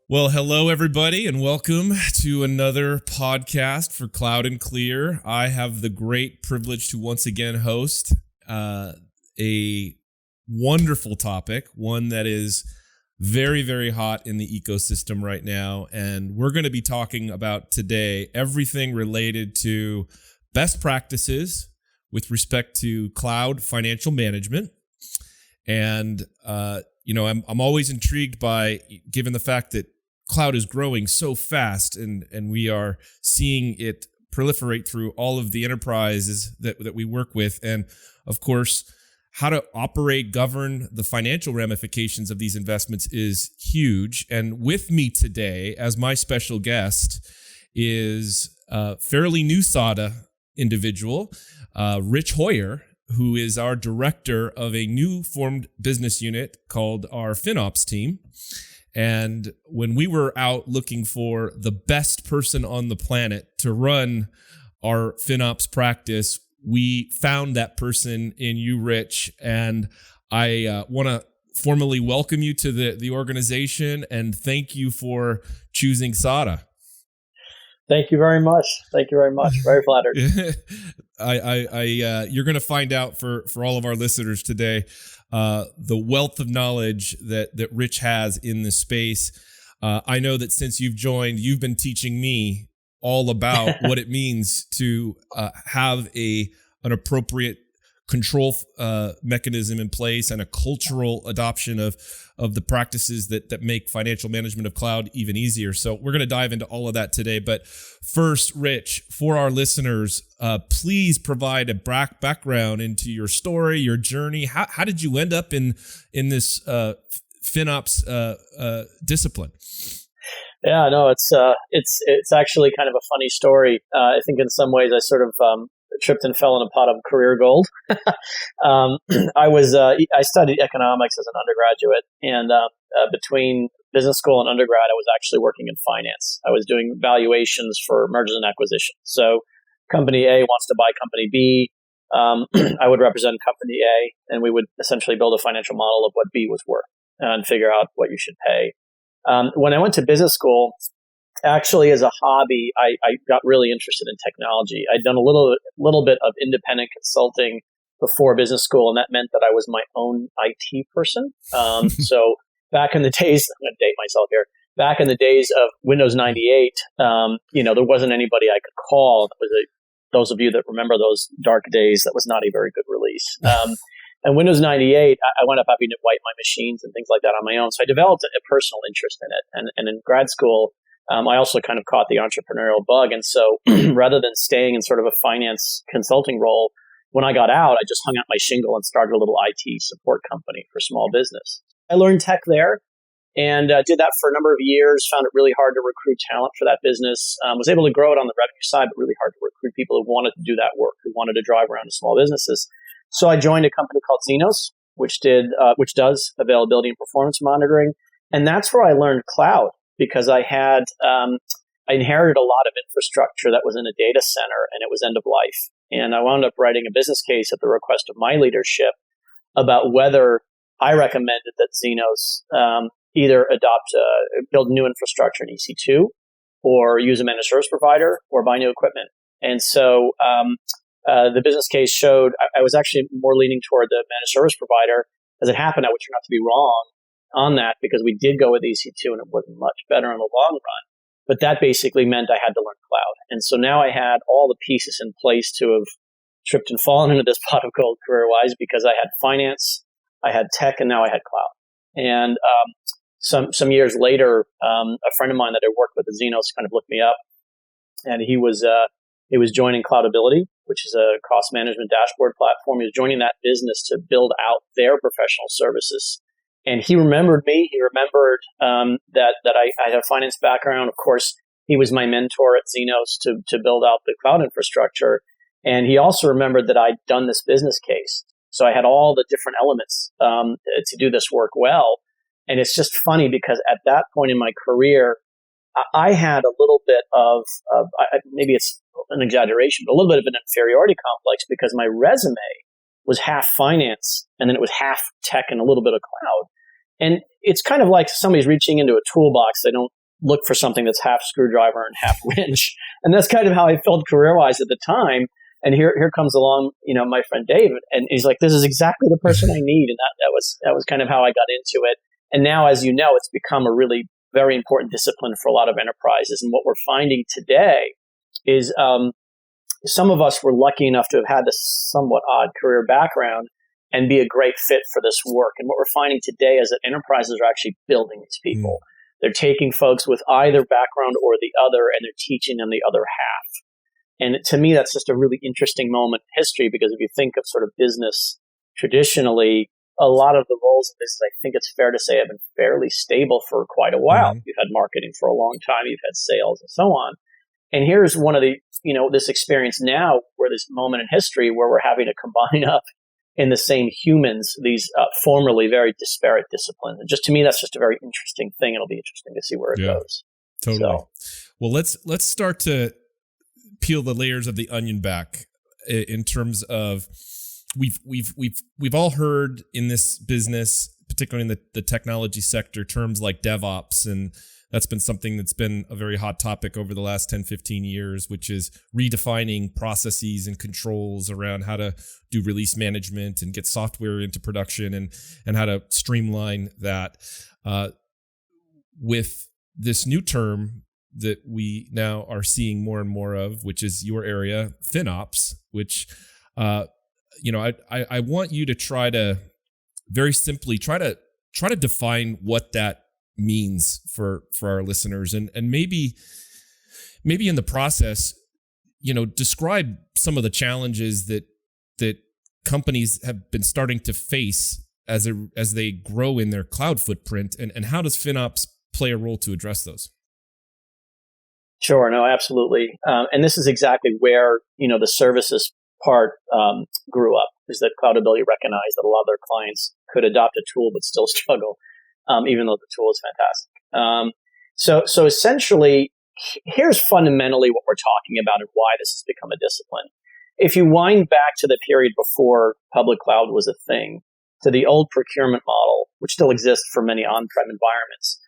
Well, hello, everybody, and welcome to another podcast for Cloud and Clear. I have the great privilege to once again host a wonderful topic, one that is very, very hot in the ecosystem right now. And we're going to be talking about today everything related to best practices with respect to cloud financial management. And, I'm always intrigued by, given the fact that cloud is growing so fast and we are seeing it proliferate through all of the enterprises that we work with. And of course, how to operate, govern the financial ramifications of these investments is huge. And with me today as my special guest is a fairly new Sada individual, Rich Hoyer, who is our director of a new formed business unit called our Finops team. And when we were out looking for the best person on the planet to run our Phenops practice, we found that person in you, Rich. And I want to formally welcome you to the organization and thank you for choosing Sada. Thank you very much. Very flattered. You're going to find out for all of our listeners today the wealth of knowledge that Rich has in this space. I know that since you've joined, you've been teaching me all about what it means to have an appropriate control mechanism in place and a cultural adoption of the practices that make financial management of cloud even easier. So we're going to dive into all of that today. But first, Rich, for our listeners, please provide a background into your story, your journey. How did you end up in this Finops discipline? Yeah, no, it's actually kind of a funny story. I think in some ways I sort of tripped and fell in a pot of career gold. I studied economics as an undergraduate, and between business school and undergrad, I was actually working in finance. I was doing valuations for mergers and acquisitions. So company A wants to buy company B. I would represent company A, and we would essentially build a financial model of what B was worth and figure out what you should pay. When I went to business school, actually, as a hobby, I got really interested in technology. I'd done a little bit of independent consulting before business school, and that meant that I was my own IT person. So back in the days, I'm going to date myself here. Back in the days of Windows 98, there wasn't anybody I could call. Those of you that remember those dark days, that was not a very good release. And Windows 98, I wound up having to wipe my machines and things like that on my own. So I developed a personal interest in it. And in grad school, I also kind of caught the entrepreneurial bug. And so rather than staying in sort of a finance consulting role, when I got out, I just hung out my shingle and started a little IT support company for small business. I learned tech there and did that for a number of years, found it really hard to recruit talent for that business, was able to grow it on the revenue side, but really hard to recruit people who wanted to do that work, who wanted to drive around to small businesses. So I joined a company called Xenos, which does availability and performance monitoring. And that's where I learned cloud. Because I inherited a lot of infrastructure that was in a data center and it was end of life. And I wound up writing a business case at the request of my leadership about whether I recommended that Xenos either build new infrastructure in EC2 or use a managed service provider or buy new equipment. And so the business case showed I was actually more leaning toward the managed service provider. As it happened, I would turn out to be wrong on that because we did go with EC2 and it wasn't much better in the long run. But that basically meant I had to learn cloud. And so now I had all the pieces in place to have tripped and fallen into this pot of gold career-wise because I had finance, I had tech, and now I had cloud. And some years later, a friend of mine that I worked with at Xenos kind of looked me up, and he was joining Cloudability, which is a cost management dashboard platform. He was joining that business to build out their professional services. And he remembered me. He remembered that I had a finance background. Of course, he was my mentor at Xenos to build out the cloud infrastructure. And he also remembered that I'd done this business case. So I had all the different elements to do this work well. And it's just funny because at that point in my career, I had a little bit of maybe it's an exaggeration, but a little bit of an inferiority complex because my resume was half finance and then it was half tech and a little bit of cloud. And it's kind of like somebody's reaching into a toolbox. They don't look for something that's half screwdriver and half wrench. And that's kind of how I felt career-wise at the time. And here comes along, my friend David, and he's like, this is exactly the person I need. And that was kind of how I got into it. And now, as you know, it's become a really very important discipline for a lot of enterprises. And what we're finding today is some of us were lucky enough to have had this somewhat odd career background and be a great fit for this work. And what we're finding today is that enterprises are actually building these people. They're taking folks with either background or the other, and they're teaching them the other half. And to me, that's just a really interesting moment in history, because if you think of sort of business traditionally, a lot of the roles of business, I think it's fair to say, have been fairly stable for quite a while. You've had marketing for a long time, you've had sales and so on. And here's one of the, this experience now, where this moment in history where we're having to combine up in the same humans, these formerly very disparate disciplines. And just to me, that's just a very interesting thing. It'll be interesting to see where it goes. Totally. Well, let's start to peel the layers of the onion back in terms of we've all heard in this business, particularly in the technology sector, terms like DevOps, and that's been something that's been a very hot topic over the last 10, 15 years, which is redefining processes and controls around how to do release management and get software into production and how to streamline that. With this new term that we now are seeing more and more of, which is your area, Finops, which, I want you to try to very simply try to define what that means for our listeners, and maybe in the process, describe some of the challenges that companies have been starting to face as they grow in their cloud footprint, and how does Finops play a role to address those? Sure, no, absolutely, and this is exactly where the services part grew up, is that Cloudability recognized that a lot of their clients could adopt a tool but still struggle. Even though the tool is fantastic. So essentially, here's fundamentally what we're talking about and why this has become a discipline. If you wind back to the period before public cloud was a thing, to the old procurement model, which still exists for many on-prem environments,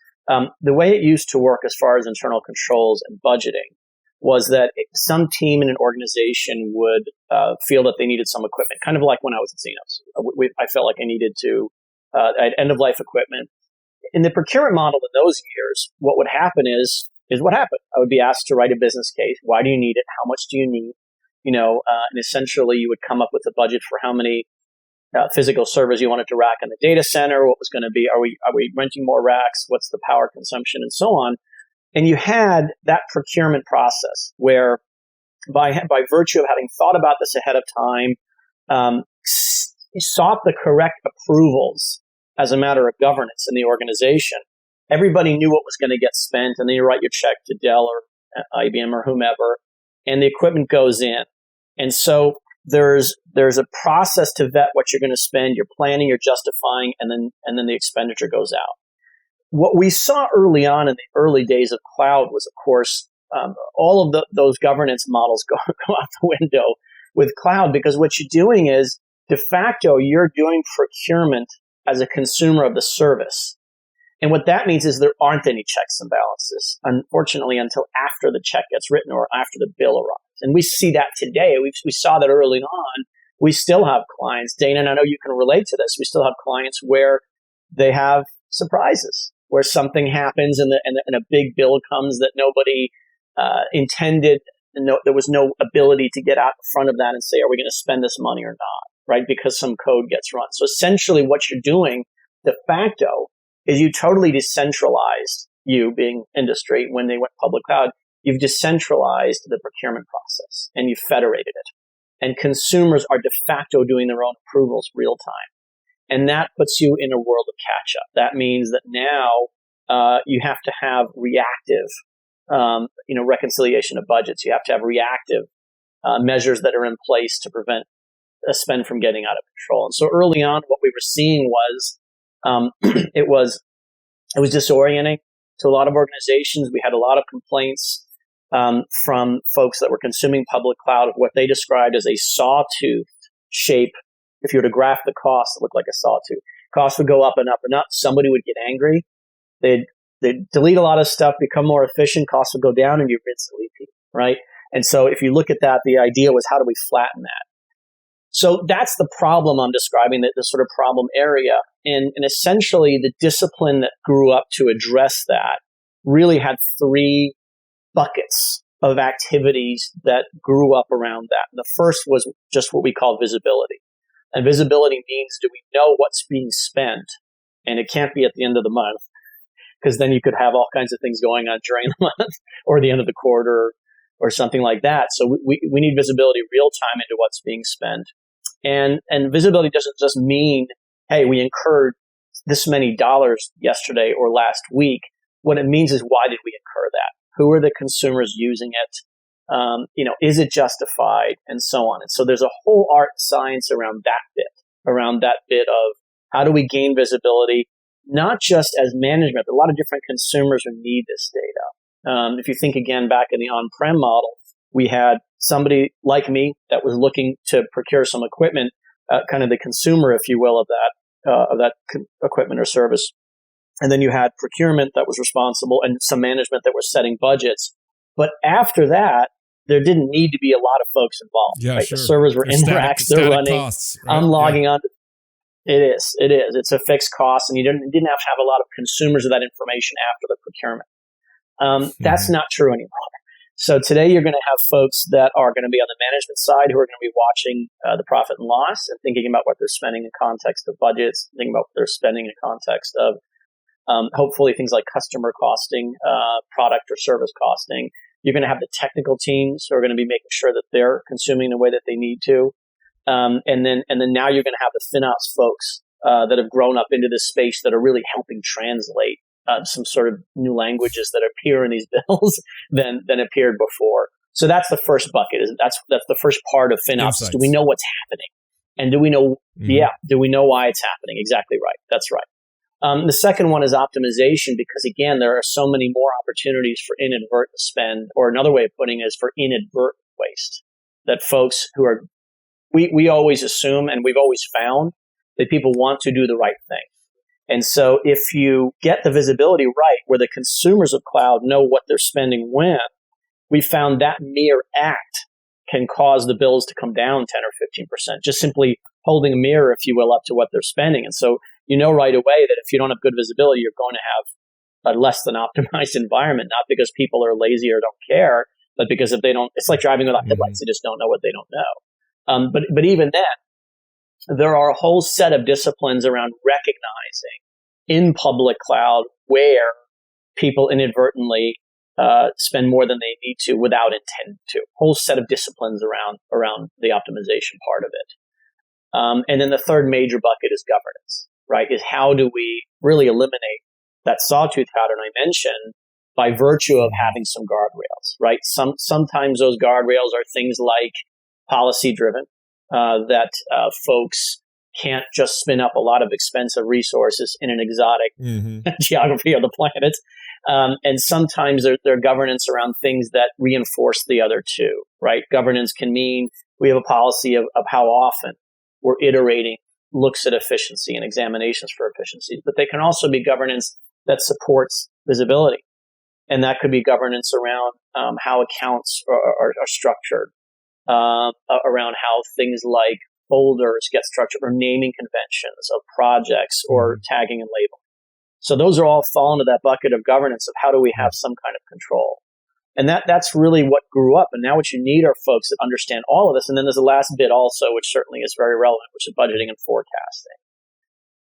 the way it used to work as far as internal controls and budgeting was that some team in an organization would feel that they needed some equipment, kind of like when I was at Xenos. I felt like I needed to, I had end-of-life equipment. In the procurement model in those years, what would happen is what happened. I would be asked to write a business case. Why do you need it? How much do you need? And essentially you would come up with a budget for how many physical servers you wanted to rack in the data center. What was going to be, are we renting more racks? What's the power consumption and so on? And you had that procurement process where by virtue of having thought about this ahead of time, sought the correct approvals as a matter of governance in the organization. Everybody knew what was going to get spent, and then you write your check to Dell or IBM or whomever, and the equipment goes in. And so there's a process to vet what you're going to spend. You're planning, you're justifying, and then the expenditure goes out. What we saw early on in the early days of cloud was, of course, all of those governance models go out the window with cloud, because what you're doing is, de facto, you're doing procurement as a consumer of the service. And what that means is there aren't any checks and balances, unfortunately, until after the check gets written or after the bill arrives. And we see that today. We saw that early on. We still have clients, Dana, and I know you can relate to this. We still have clients where they have surprises, where something happens and a big bill comes that nobody intended. There was no ability to get out in front of that and say, are we going to spend this money or not? Right? Because some code gets run. So essentially what you're doing de facto is you totally decentralized, you being industry, when they went public cloud, you've decentralized the procurement process and you've federated it. And consumers are de facto doing their own approvals real time. And that puts you in a world of catch up. That means that now you have to have reactive, reconciliation of budgets. You have to have reactive measures that are in place to prevent a spend from getting out of control. And so early on, what we were seeing was it was disorienting to a lot of organizations. We had a lot of complaints from folks that were consuming public cloud of what they described as a sawtooth shape. If you were to graph the cost, it looked like a sawtooth. Costs would go up and up and up. Somebody would get angry. They'd delete a lot of stuff, become more efficient. Costs would go down, and you rinse and repeat, right? And so if you look at that, the idea was, how do we flatten that? So that's the problem I'm describing, the sort of problem area. And essentially the discipline that grew up to address that really had three buckets of activities that grew up around that. And the first was just what we call visibility. And visibility means, do we know what's being spent? And it can't be at the end of the month, because then you could have all kinds of things going on during the month or the end of the quarter or something like that. So we need visibility real time into what's being spent. And visibility doesn't just mean, hey, we incurred this many dollars yesterday or last week. What it means is, why did we incur that? Who are the consumers using it? Is it justified, and so on. And so there's a whole art and science around that bit of how do we gain visibility, not just as management, but a lot of different consumers who need this data. If you think again back in the on-prem model, we had somebody like me that was looking to procure some equipment, kind of the consumer, if you will, of that equipment or service. And then you had procurement that was responsible, and some management that was setting budgets. But after that, there didn't need to be a lot of folks involved. Yeah, right? sure. The servers were in racks, they're running. Costs, right? I'm logging on. It is. It's a fixed cost, and you didn't have to have a lot of consumers of that information after the procurement. That's not true anymore. So today you're going to have folks that are going to be on the management side who are going to be watching the profit and loss and thinking about what they're spending in context of budgets, thinking about what they're spending in context of hopefully things like customer costing, product or service costing. You're going to have the technical teams who are going to be making sure that they're consuming the way that they need to. And then now you're going to have the Finops folks that have grown up into this space that are really helping translate some sort of new languages that appear in these bills than appeared before. So that's the first bucket. That's the first part of Finops. Insights. Do we know what's happening? And do we know? Do we know why it's happening? Exactly right. That's right. The second one is optimization, because again, there are so many more opportunities for inadvertent spend, or another way of putting it is for inadvertent waste. That folks who are, we always assume, and we've always found that people want to do the right thing. And so if you get the visibility right, where the consumers of cloud know what they're spending when, we found that mere act can cause the bills to come down 10 or 15%, just simply holding a mirror, if you will, up to what they're spending. And so you know right away that if you don't have good visibility, you're going to have a less than optimized environment, not because people are lazy or don't care, but because if they don't, it's like driving without headlights. They just don't know what they don't know. But even then, there are a whole set of disciplines around recognizing in public cloud where people inadvertently spend more than they need to without intent to. Whole set of disciplines around the optimization part of it. And then the third major bucket is governance, right? Is how do we really eliminate that sawtooth pattern I mentioned by virtue of having some guardrails, right? Sometimes those guardrails are things like policy driven, that folks can't just spin up a lot of expensive resources in an exotic geography of the planet. And sometimes they're governance around things that reinforce the other two, right? Governance can mean we have a policy of how often we're iterating looks at efficiency and examinations for efficiencies, but they can also be governance that supports visibility. And that could be governance around how accounts are structured, around how things like folders get structured, or naming conventions of projects, or tagging and labeling. So those are all fall into that bucket of governance of how do we have some kind of control. And that's really what grew up. And now what you need are folks that understand all of this. And then there's the last bit also, which certainly is very relevant, which is budgeting and forecasting.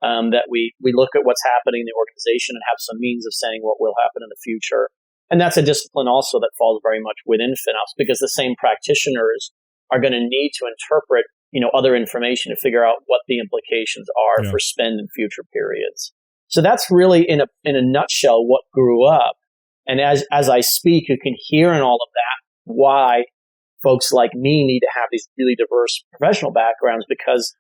That we look at what's happening in the organization and have some means of saying what will happen in the future. And that's a discipline also that falls very much within Finops, because the same practitioners are going to need to interpret, other information to figure out what the implications are for spend in future periods. So that's really in a nutshell what grew up. And as I speak, you can hear in all of that why folks like me need to have these really diverse professional backgrounds, because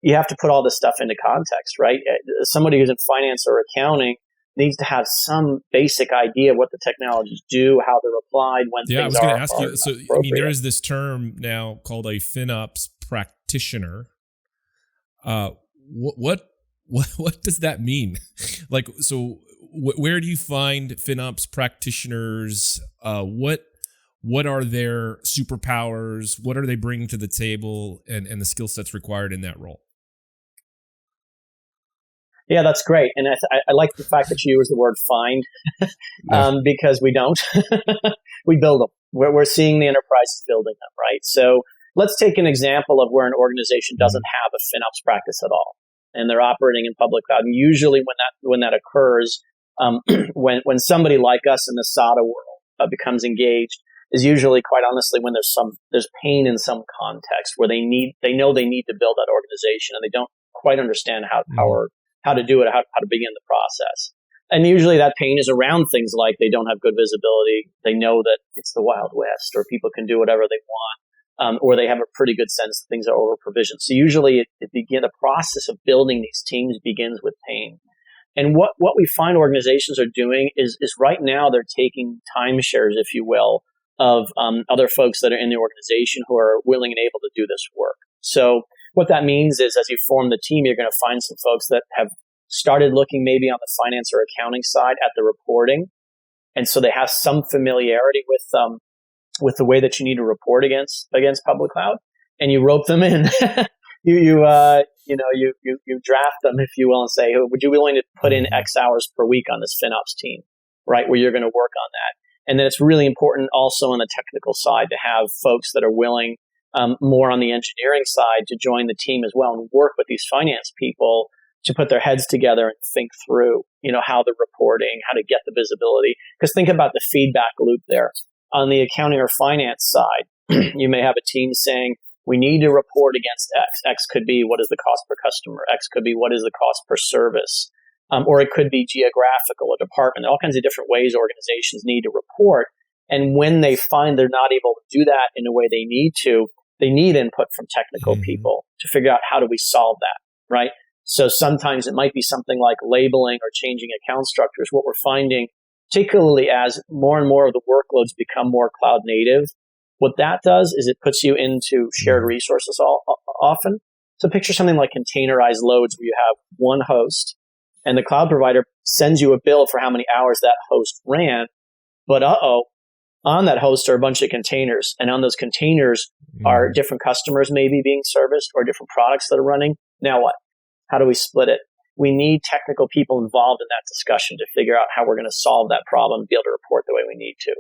you have to put all this stuff into context, right? Somebody who's in finance or accounting needs to have some basic idea of what the technologies do, how they're applied, when things are. Yeah, I was going to ask you. So, there is this term now called a Phenops Practitioner. What what does that mean? Like, so where do you find Phenops practitioners? What are their superpowers? What are they bringing to the table, and the skill sets required in that role? Yeah, that's great. And I like the fact that you use the word find because we don't. We build them. We're seeing the enterprises building them, right? So let's take an example of where an organization doesn't have a FinOps practice at all, and they're operating in public cloud. And usually when that occurs, when somebody like us in the SADA world becomes engaged, is usually, quite honestly, when there's pain in some context where they know they need to build that organization and they don't quite understand how to do it, how to begin the process. And usually that pain is around things like they don't have good visibility. They know that it's the Wild West, or people can do whatever they want, or they have a pretty good sense that things are over provisioned. So usually the process of building these teams begins with pain. And what we find organizations are doing is right now they're taking timeshares, if you will, of other folks that are in the organization who are willing and able to do this work. So what that means is, as you form the team, you're going to find some folks that have started looking maybe on the finance or accounting side at the reporting, and so they have some familiarity with the way that you need to report against public cloud, and you rope them in. you draft them, if you will, and say, would you be willing to put in X hours per week on this FinOps team, right, where you're going to work on that. And then it's really important also on the technical side to have folks that are willing, more on the engineering side, to join the team as well and work with these finance people to put their heads together and think through, how the reporting, how to get the visibility. Because think about the feedback loop there. On the accounting or finance side, you may have a team saying, we need to report against X. X could be, what is the cost per customer? X could be, what is the cost per service? Or it could be geographical, a department. All kinds of different ways organizations need to report. And when they find they're not able to do that in a way they need input from technical people to figure out, how do we solve that, right? So sometimes it might be something like labeling or changing account structures. What we're finding, particularly as more and more of the workloads become more cloud native, what that does is it puts you into shared resources often. So picture something like containerized loads, where you have one host, and the cloud provider sends you a bill for how many hours that host ran. But on that host are a bunch of containers. And on those containers are different customers maybe being serviced, or different products that are running. Now what? How do we split it? We need technical people involved in that discussion to figure out how we're going to solve that problem, be able to report the way we need to.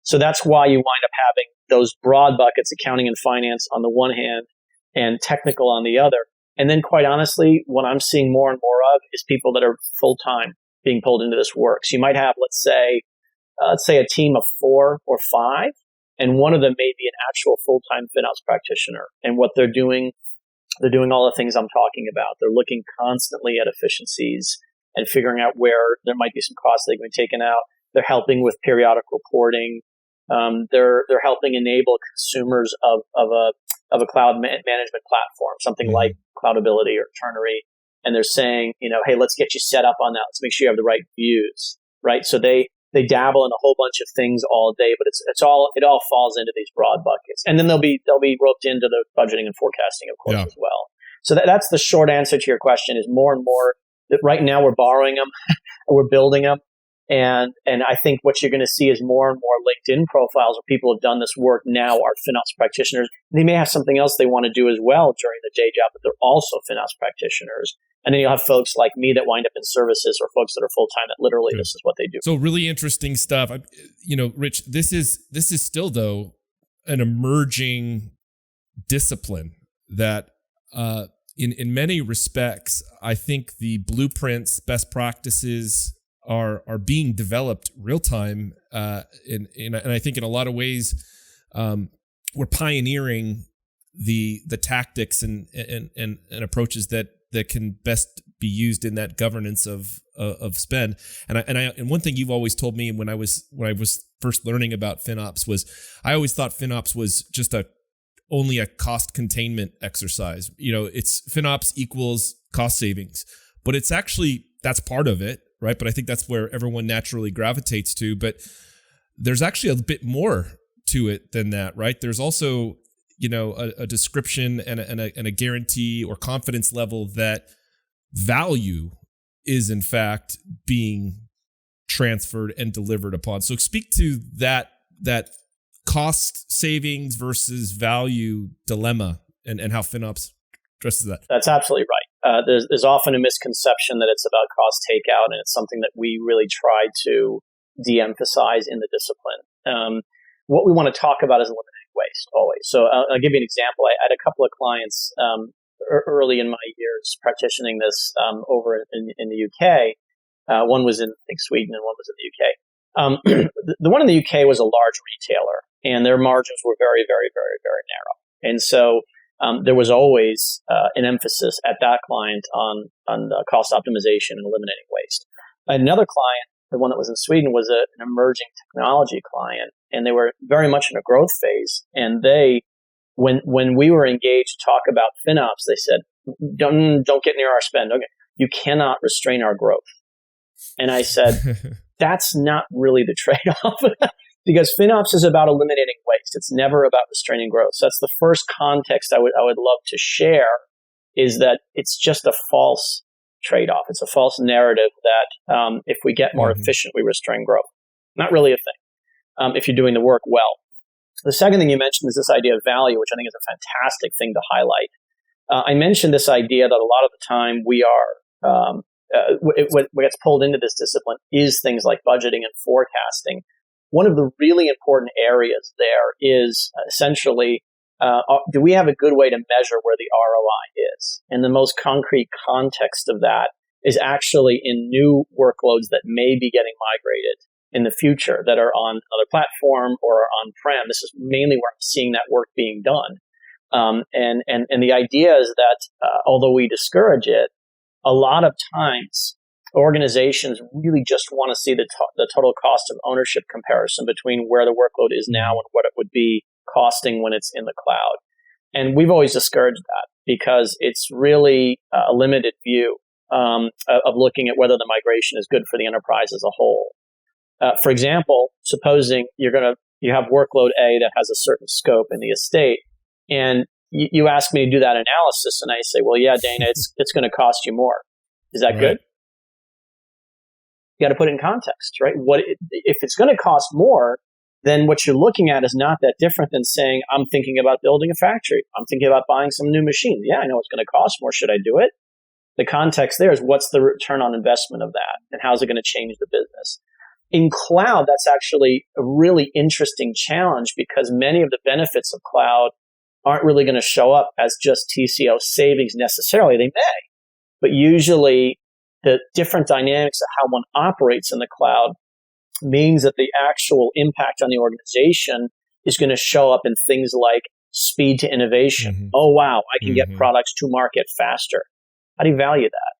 So that's why you wind up having those broad buckets, accounting and finance on the one hand and technical on the other. And then, quite honestly, what I'm seeing more and more of is people that are full-time being pulled into this work. So you might have, let's say a team of 4 or 5, and one of them may be an actual full-time FinOps practitioner. And what they're doing all the things I'm talking about. They're looking constantly at efficiencies and figuring out where there might be some costs that can be taken out. They're helping with periodic reporting. They're helping enable consumers of a cloud management platform, something like Cloudability or Ternary, and they're saying, hey, let's get you set up on that. Let's make sure you have the right views, right? So they dabble in a whole bunch of things all day, but it all falls into these broad buckets, and then they'll be roped into the budgeting and forecasting, of course, as well. So that's the short answer to your question. Is more and more that right now we're borrowing them, we're building them. And I think what you're going to see is more and more LinkedIn profiles where people have done this work now are FinOps practitioners. They may have something else they want to do as well during the day job, but they're also FinOps practitioners. And then you'll have folks like me that wind up in services, or folks that are full-time that literally this is what they do. So really interesting stuff. Rich, this is still, though, an emerging discipline that in many respects, I think the blueprints, best practices are being developed real time, and I think in a lot of ways we're pioneering the tactics and approaches that can best be used in that governance of spend. And one thing you've always told me when I was first learning about FinOps was, I always thought FinOps was just only a cost containment exercise. It's FinOps equals cost savings, but it's actually, that's part of it. Right. But I think that's where everyone naturally gravitates to. But there's actually a bit more to it than that. Right. There's also, a description and a guarantee or confidence level that value is in fact being transferred and delivered upon. So speak to that cost savings versus value dilemma and how Finops addresses that. That's absolutely right. There's often a misconception that it's about cost takeout, and it's something that we really try to de-emphasize in the discipline. What we want to talk about is eliminating waste always. So I'll give you an example. I had a couple of clients early in my years practicing this over in the UK. One was in, I think, Sweden, and one was in the UK. The one in the UK was a large retailer, and their margins were very, very, very, very narrow. And so there was always an emphasis at that client on cost optimization and eliminating waste. Another client, the one that was in Sweden, was an emerging technology client, and they were very much in a growth phase. And they, when we were engaged to talk about FinOps, they said, "Don't get near our spend. Okay, you cannot restrain our growth." And I said, that's not really the trade-off because FinOps is about eliminating waste. It's never about restraining growth. So that's the first context I would love to share, is that it's just a false trade-off. It's a false narrative that if we get more efficient, we restrain growth. Not really a thing if you're doing the work well. The second thing you mentioned is this idea of value, which I think is a fantastic thing to highlight. I mentioned this idea that a lot of the time we are what gets pulled into this discipline is things like budgeting and forecasting. One of the really important areas there is essentially, do we have a good way to measure where the ROI is? And the most concrete context of that is actually in new workloads that may be getting migrated in the future that are on another platform or are on-prem. This is mainly where I'm seeing that work being done. And the idea is that although we discourage it, a lot of times organizations really just want to see the total cost of ownership comparison between where the workload is now and what it would be costing when it's in the cloud. And we've always discouraged that because it's really a limited view of looking at whether the migration is good for the enterprise as a whole. For example, supposing you have workload A that has a certain scope in the estate, and you ask me to do that analysis, and I say, well, yeah, Dana, it's going to cost you more. Is that good? You got to put it in context, right? If it's going to cost more, then what you're looking at is not that different than saying, I'm thinking about building a factory. I'm thinking about buying some new machines. Yeah, I know it's going to cost more. Should I do it? The context there is, what's the return on investment of that, and how's it going to change the business? In cloud, that's actually a really interesting challenge because many of the benefits of cloud aren't really going to show up as just TCO savings necessarily. They may, but usually the different dynamics of how one operates in the cloud means that the actual impact on the organization is going to show up in things like speed to innovation. Oh, wow, I can get products to market faster. How do you value that?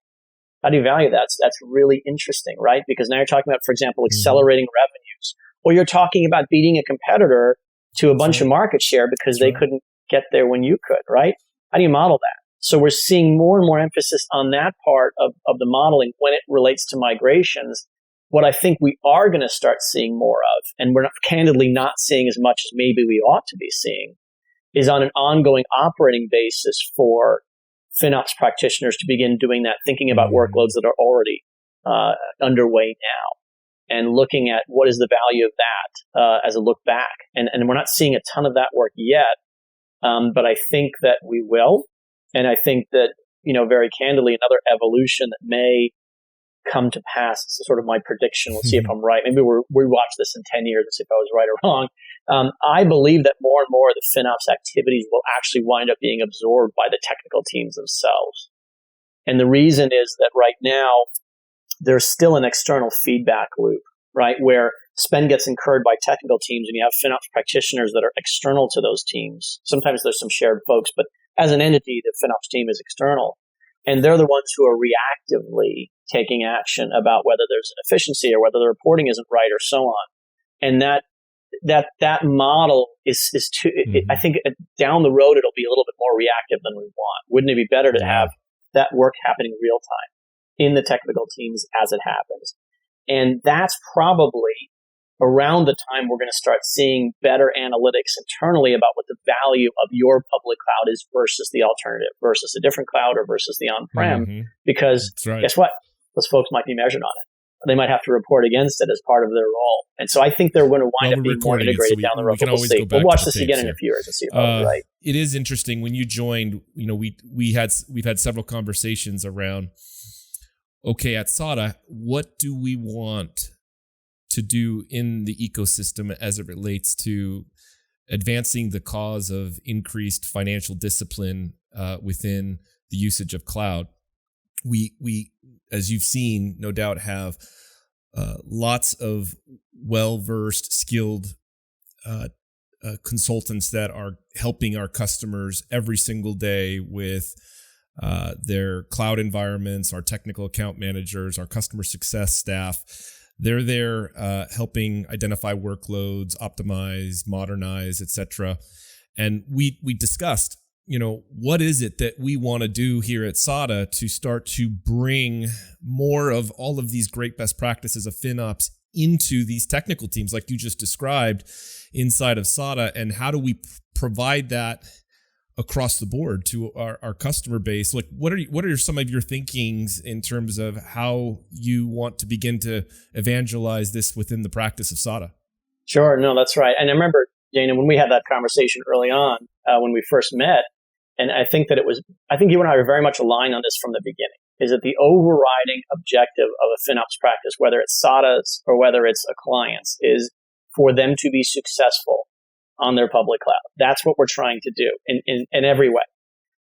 How do you value that? That's really interesting, right? Because now you're talking about, for example, accelerating revenues, or you're talking about beating a competitor to a bunch of market share because they couldn't get there when you could, right? How do you model that? So we're seeing more and more emphasis on that part of the modeling when it relates to migrations. What I think we are going to start seeing more of, and we're candidly not seeing as much as maybe we ought to be seeing, is on an ongoing operating basis for Phenops practitioners to begin doing that, thinking about workloads that are already underway now, and looking at what is the value of that as a look back. And we're not seeing a ton of that work yet, but I think that we will. And I think that, very candidly, another evolution that may come to pass, is sort of my prediction. We'll see if I'm right. Maybe we watch this in 10 years and see if I was right or wrong. I believe that more and more of the FinOps activities will actually wind up being absorbed by the technical teams themselves. And the reason is that right now, there's still an external feedback loop, right, where spend gets incurred by technical teams, and you have FinOps practitioners that are external to those teams. Sometimes there's some shared folks, but as an entity, the FinOps team is external. And they're the ones who are reactively taking action about whether there's an efficiency or whether the reporting isn't right or so on. And that model is too, I think down the road, it'll be a little bit more reactive than we want. Wouldn't it be better to have that work happening real time in the technical teams as it happens? And that's probably around the time we're going to start seeing better analytics internally about what the value of your public cloud is versus the alternative, versus a different cloud or versus the on-prem. Mm-hmm. Because guess what? Those folks might be measured on it. They might have to report against it as part of their role. And so I think they're going to wind up being more integrated down the road. We'll see. We'll watch this again in a few years and see if I was right. It is interesting. When you joined, we've had several conversations around, okay, at Sada, what do we want to do in the ecosystem as it relates to advancing the cause of increased financial discipline within the usage of cloud? We, as you've seen, no doubt have lots of well-versed, skilled consultants that are helping our customers every single day with their cloud environments, our technical account managers, our customer success staff. They're there helping identify workloads, optimize, modernize, etc. And we discussed, what is it that we want to do here at Sada to start to bring more of all of these great best practices of FinOps into these technical teams like you just described inside of Sada, and how do we provide that across the board to our customer base? Like, what are some of your thinkings in terms of how you want to begin to evangelize this within the practice of Sada? Sure. No, that's right. And I remember, Dana, when we had that conversation early on, when we first met, and I think you and I are very much aligned on this from the beginning, is that the overriding objective of a FinOps practice, whether it's SADAs or whether it's a client's, is for them to be successful on their public cloud. That's what we're trying to do in every way.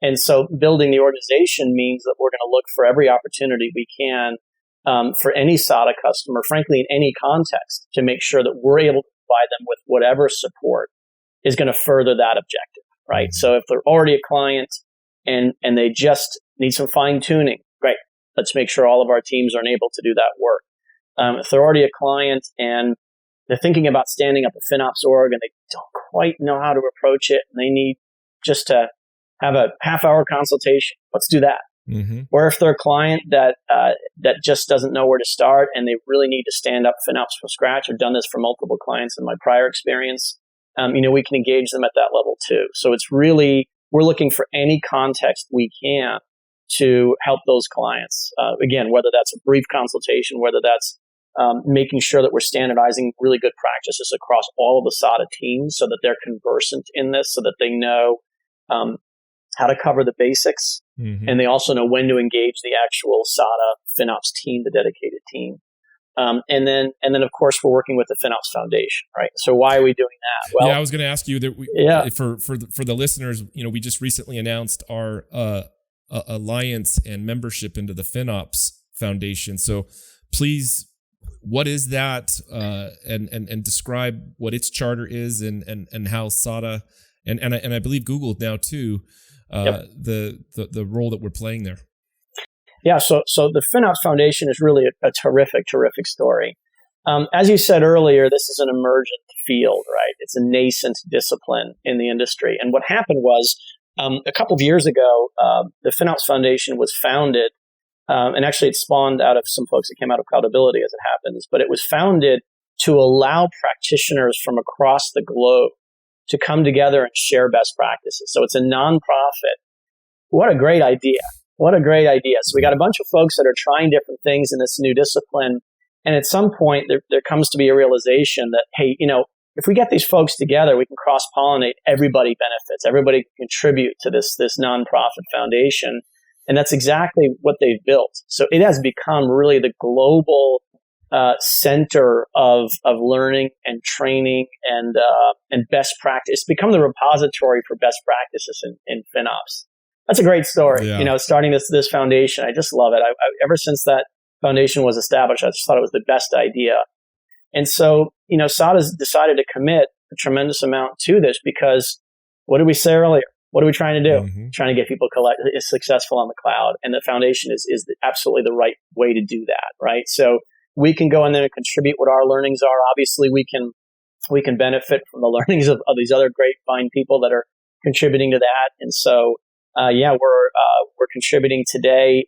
And so building the organization means that we're going to look for every opportunity we can for any SADA customer, frankly, in any context, to make sure that we're able to provide them with whatever support is going to further that objective, right? So if they're already a client and they just need some fine tuning, great. Let's make sure all of our teams are able to do that work. If they're already a client and they're thinking about standing up a FinOps org and they don't quite know how to approach it, and they need just to have a half-hour consultation, let's do that. Mm-hmm. Or if they're a client that just doesn't know where to start and they really need to stand up FinOps from scratch, I've done this for multiple clients in my prior experience, we can engage them at that level too. So it's really, we're looking for any context we can to help those clients. Again, whether that's a brief consultation, whether that's making sure that we're standardizing really good practices across all of the SADA teams so that they're conversant in this, so that they know how to cover the basics. Mm-hmm. And they also know when to engage the actual SADA FinOps team, the dedicated team. And then of course we're working with the Finops Foundation, right? So why are we doing that? Well, I was going to ask you that for the listeners, we just recently announced our alliance and membership into the Finops Foundation. So please, what is that? And describe what its charter is and how SADA and I believe Google now too, the role that we're playing there. Yeah, so the Finops Foundation is really a terrific story. As you said earlier, this is an emergent field, right? It's a nascent discipline in the industry. And what happened was, a couple of years ago, the Finops Foundation was founded, and actually it spawned out of some folks that came out of Cloudability as it happens, but it was founded to allow practitioners from across the globe to come together and share best practices. So it's a nonprofit. What a great idea. What a great idea. So we got a bunch of folks that are trying different things in this new discipline. And at some point, there comes to be a realization that, hey, if we get these folks together, we can cross-pollinate. Everybody benefits. Everybody can contribute to this nonprofit foundation. And that's exactly what they've built. So it has become really the global center of learning and training and best practice. It's become the repository for best practices in FinOps. That's a great story. Yeah. Starting this foundation, I just love it. I ever since that foundation was established, I just thought it was the best idea. And so, SADA's decided to commit a tremendous amount to this because what did we say earlier? What are we trying to do? Mm-hmm. Trying to get people successful on the cloud. And the foundation is absolutely the right way to do that, right? So we can go in there and contribute what our learnings are. Obviously, we can benefit from the learnings of these other great, fine people that are contributing to that. And so, we're contributing today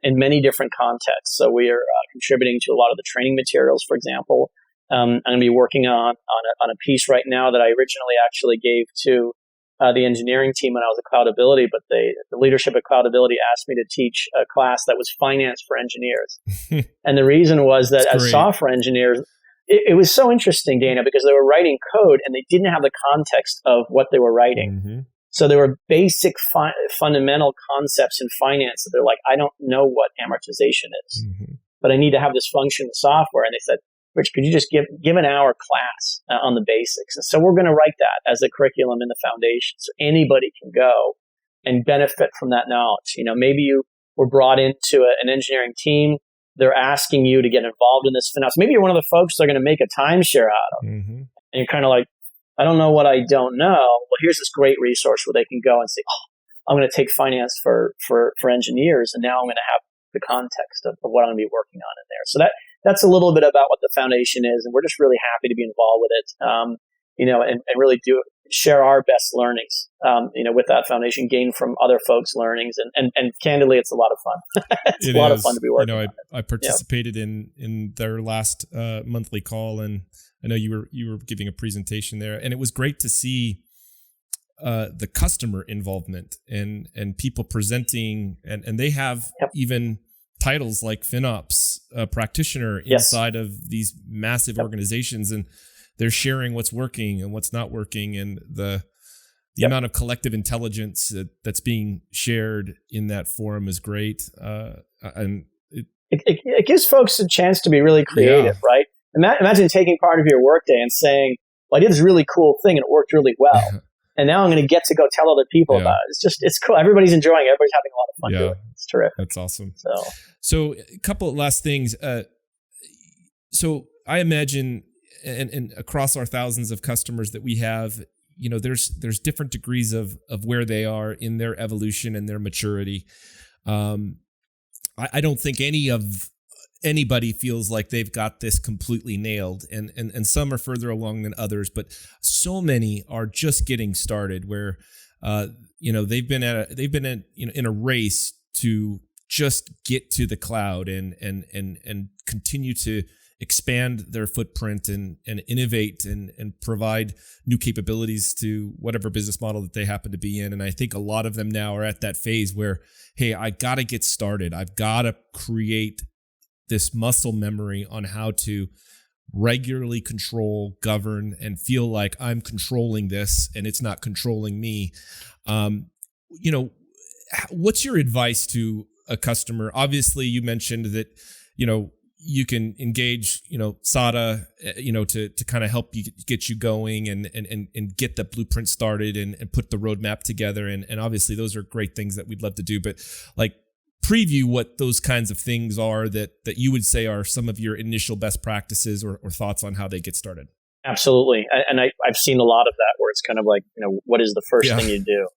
in many different contexts. So we are contributing to a lot of the training materials, for example. I'm going to be working on a piece right now that I originally actually gave to the engineering team when I was at Cloudability, but the leadership at Cloudability asked me to teach a class that was finance for engineers. And the reason was that as software engineers, it was so interesting, Dana, because they were writing code and they didn't have the context of what they were writing. Mm-hmm. So there were basic fundamental concepts in finance that they're like, I don't know what amortization is, but I need to have this function in software. And they said, Rich, could you just give an hour class on the basics? And so we're going to write that as a curriculum in the foundation so anybody can go and benefit from that knowledge. Maybe you were brought into an engineering team. They're asking you to get involved in this Finops. Maybe you're one of the folks they're going to make a timeshare out of. And you're kind of like, I don't know what I don't know. Well, here's this great resource where they can go and say, I'm going to take finance for engineers, and now I'm going to have the context of what I'm going to be working on in there. So that's a little bit about what the foundation is, and we're just really happy to be involved with it, and really do share our best learnings, with that foundation, gain from other folks' learnings, and candidly, it's a lot of fun. It's a lot of fun to be working on. I participated in their last monthly call, and I know you were giving a presentation there, and it was great to see the customer involvement and people presenting, and they have even titles like Phenops Practitioner inside of these massive organizations, and they're sharing what's working and what's not working, and the amount of collective intelligence that's being shared in that forum is great. And it gives folks a chance to be really creative, right? Imagine taking part of your workday and saying, well, I did this really cool thing and it worked really well. And now I'm going to get to go tell other people about it. It's cool. Everybody's enjoying it. Everybody's having a lot of fun doing it. It's terrific. That's awesome. So a couple of last things. So I imagine, and across our thousands of customers that we have, there's different degrees of where they are in their evolution and their maturity. I don't think anybody feels like they've got this completely nailed, and some are further along than others, but so many are just getting started where they've been in a race to just get to the cloud and continue to expand their footprint and innovate and provide new capabilities to whatever business model that they happen to be in. And I think a lot of them now are at that phase where, hey, I got to get started. I've got to create this muscle memory on how to regularly control, govern, and feel like I'm controlling this and it's not controlling me. What's your advice to a customer? Obviously, you mentioned that, you can engage, Sada, to kind of help you get you going and get the blueprint started and put the roadmap together. And obviously those are great things that we'd love to do, but like preview what those kinds of things are that you would say are some of your initial best practices or thoughts on how they get started. Absolutely. And I've seen a lot of that where it's kind of like, what is the first thing you do?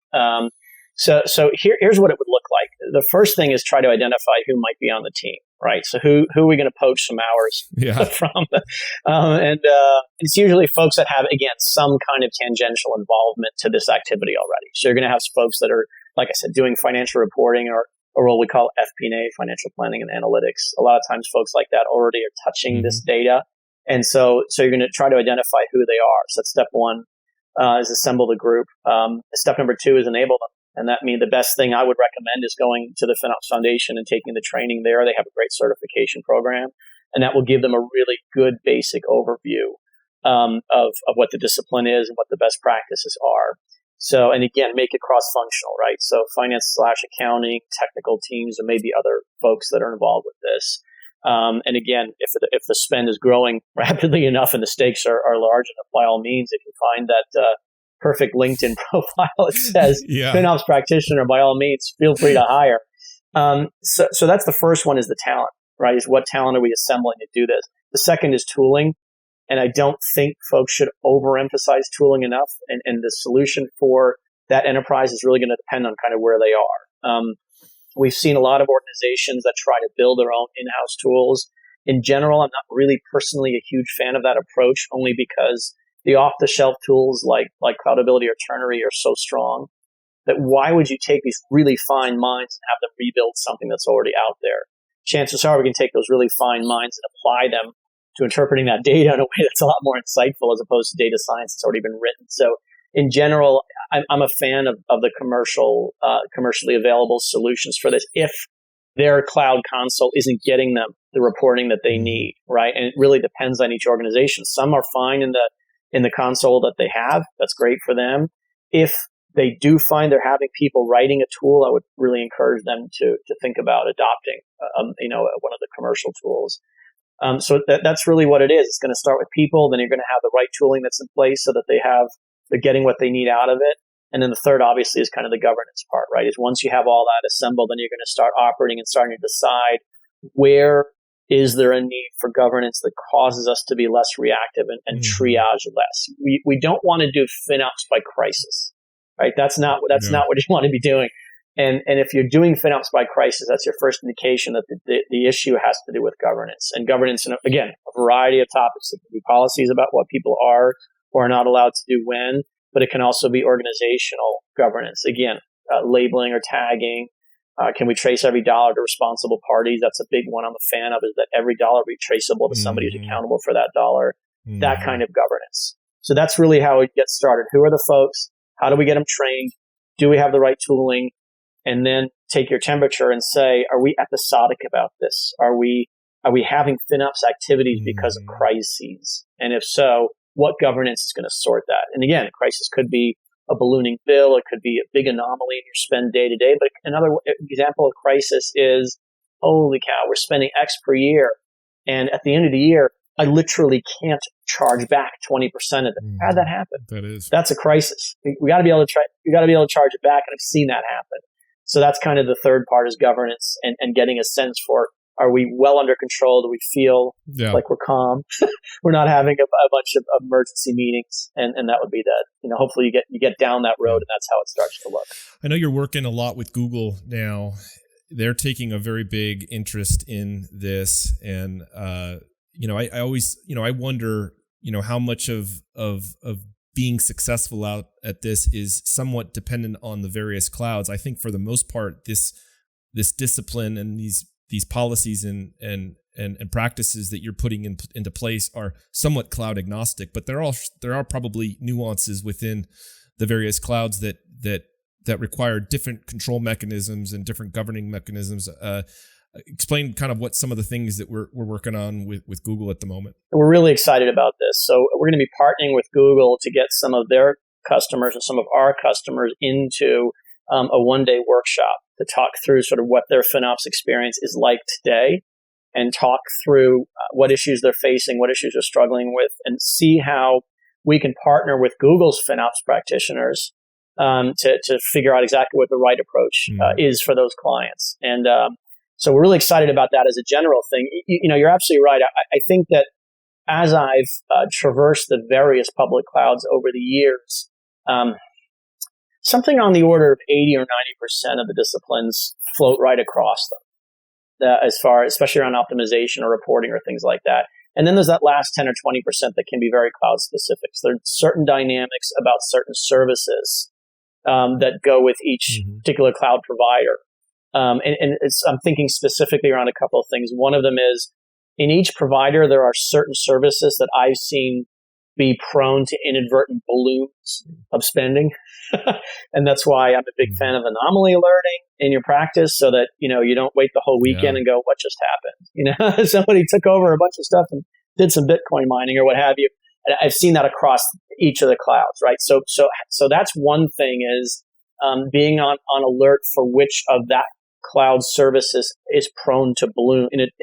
So here's what it would look like. The first thing is try to identify who might be on the team, right? So who are we going to poach some hours from? And it's usually folks that have, again, some kind of tangential involvement to this activity already. So you're going to have folks that are, like I said, doing financial reporting or what we call FP&A, financial planning and analytics. A lot of times folks like that already are touching this data. And so you're going to try to identify who they are. So that's step one, is assemble the group. Step number two is enable them. And that means the best thing I would recommend is going to the Finops Foundation and taking the training there. They have a great certification program, and that will give them a really good basic overview of what the discipline is and what the best practices are. So, and again, make it cross-functional, right? So finance/accounting, technical teams, or maybe other folks that are involved with this. And again, if the spend is growing rapidly enough and the stakes are large enough, by all means, if you find that perfect LinkedIn profile, it says Phenops Practitioner, by all means, feel free to hire. So that's the first one, is the talent, right? Is what talent are we assembling to do this? The second is tooling. And I don't think folks should overemphasize tooling enough. And the solution for that enterprise is really going to depend on kind of where they are. We've seen a lot of organizations that try to build their own in-house tools. In general, I'm not really personally a huge fan of that approach, only because the off-the-shelf tools like Cloudability or Ternary are so strong that why would you take these really fine minds and have them rebuild something that's already out there? Chances are we can take those really fine minds and apply them to interpreting that data in a way that's a lot more insightful as opposed to data science that's already been written. So in general, I'm a fan of the commercially available solutions for this if their cloud console isn't getting them the reporting that they need, right? And it really depends on each organization. Some are fine in the console that they have. That's great for them. If they do find they're having people writing a tool, I would really encourage them to think about adopting, one of the commercial tools. So that's really what it is. It's going to start with people. Then you're going to have the right tooling that's in place so that they're getting what they need out of it. And then the third, obviously, is kind of the governance part, right? Is once you have all that assembled, then you're going to start operating and starting to decide where is there a need for governance that causes us to be less reactive and triage less. We don't want to do FinOps by crisis, right? That's not what you want to be doing. And if you're doing FinOps by crisis, that's your first indication that the issue has to do with governance. And governance, again, a variety of topics. It can be policies about what people are or are not allowed to do when, but it can also be organizational governance. Again, labeling or tagging. Can we trace every dollar to responsible parties? That's a big one I'm a fan of, is that every dollar be traceable to somebody who's accountable for that dollar. That kind of governance. So that's really how it gets started. Who are the folks? How do we get them trained? Do we have the right tooling? And then take your temperature and say, are we episodic about this? Are we having FinOps activities because of crises? And if so, what governance is going to sort that? And again, a crisis could be a ballooning bill. It could be a big anomaly in your spend day to day. But another example of crisis is, holy cow, we're spending X per year. And at the end of the year, I literally can't charge back 20% of it. How'd that happen? That's a crisis. We got to be able to charge it back. And I've seen that happen. So that's kind of the third part, is governance and getting a sense for, are we well under control? Do we feel like we're calm? We're not having a bunch of emergency meetings, and that would be that. Hopefully you get down that road, and that's how it starts to look. I know you're working a lot with Google now. They're taking a very big interest in this, and I always, I wonder, how much of being successful out at this is somewhat dependent on the various clouds. I think for the most part, this discipline and these policies and practices that you're putting into place are somewhat cloud agnostic, but there are probably nuances within the various clouds that require different control mechanisms and different governing mechanisms. Explain kind of what some of the things that we're working on with Google at the moment. We're really excited about this. So we're going to be partnering with Google to get some of their customers and some of our customers into a one-day workshop to talk through sort of what their FinOps experience is like today, and talk through what issues they're facing, what issues they're struggling with, and see how we can partner with Google's Phenops Practitioners to figure out exactly what the right approach is for those clients. And so we're really excited about that as a general thing. You're absolutely right. I think that as I've traversed the various public clouds over the years, something on the order of 80 or 90% of the disciplines float right across them, as far, especially around optimization or reporting or things like that. And then there's that last 10 or 20% that can be very cloud specific. So there's certain dynamics about certain services that go with each particular cloud provider. I'm thinking specifically around a couple of things. One of them is, in each provider, there are certain services that I've seen be prone to inadvertent balloons of spending. And that's why I'm a big fan of anomaly alerting in your practice, so that, you don't wait the whole weekend and go, what just happened? Somebody took over a bunch of stuff and did some Bitcoin mining or what have you. And I've seen that across each of the clouds, right? So that's one thing, is being on alert for which of that cloud services is prone to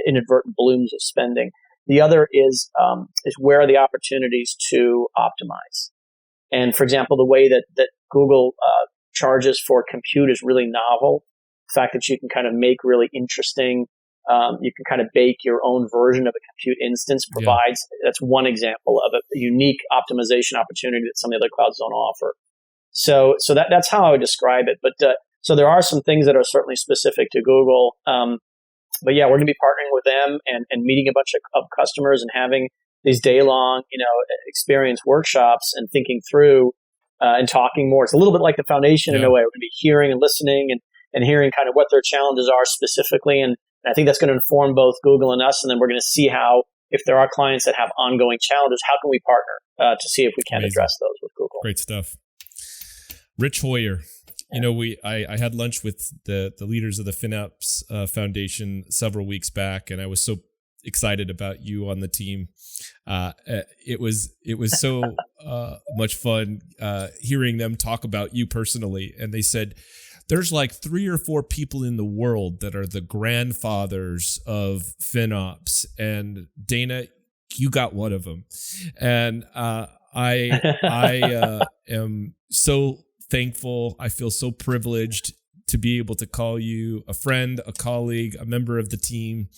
inadvertent balloons of spending. The other is where are the opportunities to optimize. And for example, the way that Google charges for compute is really novel. The fact that you can kind of make really interesting, you can kind of bake your own version of a compute instance provides, that's one example of a unique optimization opportunity that some of the other clouds don't offer. So that's how I would describe it. But so there are some things that are certainly specific to Google. But yeah, we're going to be partnering with them and meeting a bunch of customers and having these day-long, experience workshops and thinking through and talking more. It's a little bit like the foundation in a way. We're going to be hearing and listening and hearing kind of what their challenges are specifically. And I think that's going to inform both Google and us. And then we're going to see how, if there are clients that have ongoing challenges, how can we partner to see if we can Amazing. address those with Google? Great stuff. Rich Hoyer. You know, I had lunch with the leaders of the Finops Foundation several weeks back, and I was so excited about you on the team. It was so much fun hearing them talk about you personally. And they said, there's like 3 or 4 people in the world that are the grandfathers of Finops, and Dana, you got one of them. And I am so thankful. I feel so privileged to be able to call you a friend, a colleague, a member of the team.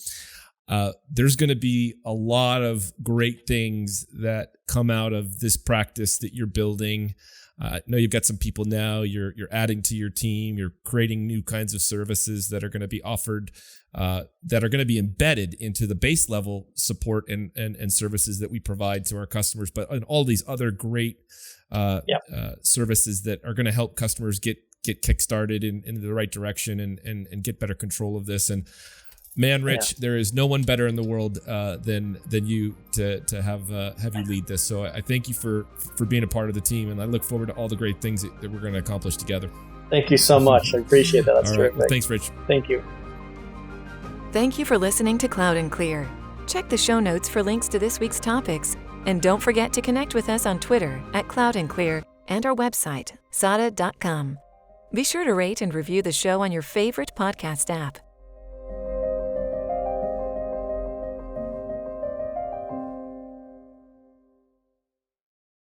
There's going to be a lot of great things that come out of this practice that you're building. I know you've got some people now. You're adding to your team. You're creating new kinds of services that are going to be offered, that are going to be embedded into the base level support and services that we provide to our customers. But and all these other great services that are going to help customers get kickstarted in the right direction and get better control of this. And man, Rich, there is no one better in the world than you to have you lead this. So I thank you for being a part of the team, and I look forward to all the great things that we're going to accomplish together. Thank you so much. I appreciate that. That's all terrific. right. Well, thanks, Rich. Thank you. Thank you for listening to Cloud and Clear. Check the show notes for links to this week's topics. And don't forget to connect with us on Twitter @CloudandClear and our website, sada.com. Be sure to rate and review the show on your favorite podcast app.